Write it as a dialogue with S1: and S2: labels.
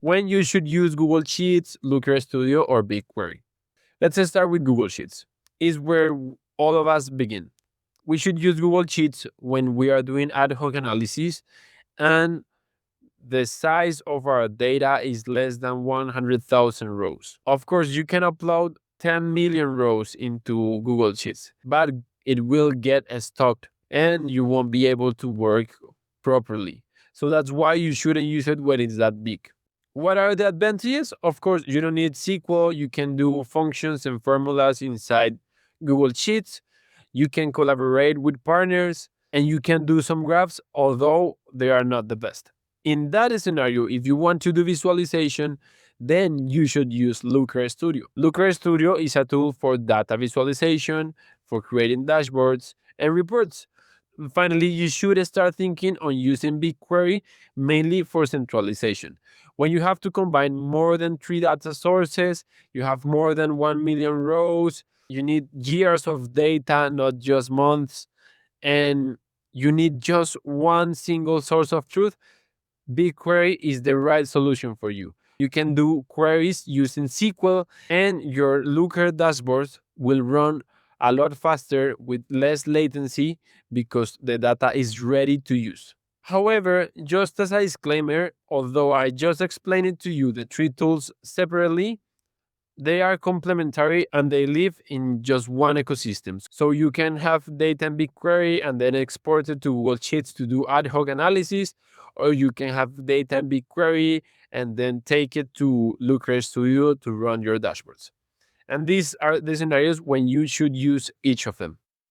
S1: When you should use Google Sheets, Looker Studio, or BigQuery. Let's start with Google Sheets. Is where all of us begin. We should use Google Sheets when we are doing ad hoc analysis and the size of our data is less than 100,000 rows. Of course, you can upload 10 million rows into Google Sheets, but it will get stuck and you won't be able to work properly. So that's why you shouldn't use it when it's that big. What are the advantages? Of course, you don't need SQL. You can do functions and formulas inside Google Sheets. You can collaborate with partners and you can do some graphs, although they are not the best. In that scenario, if you want to do visualization, then you should use Looker Studio. Looker Studio is a tool for data visualization, for creating dashboards and reports. Finally, you should start thinking on using BigQuery mainly for centralization. When you have to combine more than 3 data sources, you have more than 1 million rows, you need years of data, not just months, and you need just one single source of truth, BigQuery is the right solution for you. You can do queries using SQL, and your Looker dashboards will run a lot faster with less latency because the data is ready to use. However, just as a disclaimer, although I just explained it to you the three tools separately, they are complementary and they live in just one ecosystem. So you can have data in BigQuery and then export it to Google Sheets to do ad hoc analysis, or you can have data in BigQuery and then take it to Looker Studio to run your dashboards. And these are the scenarios when you should use each of them.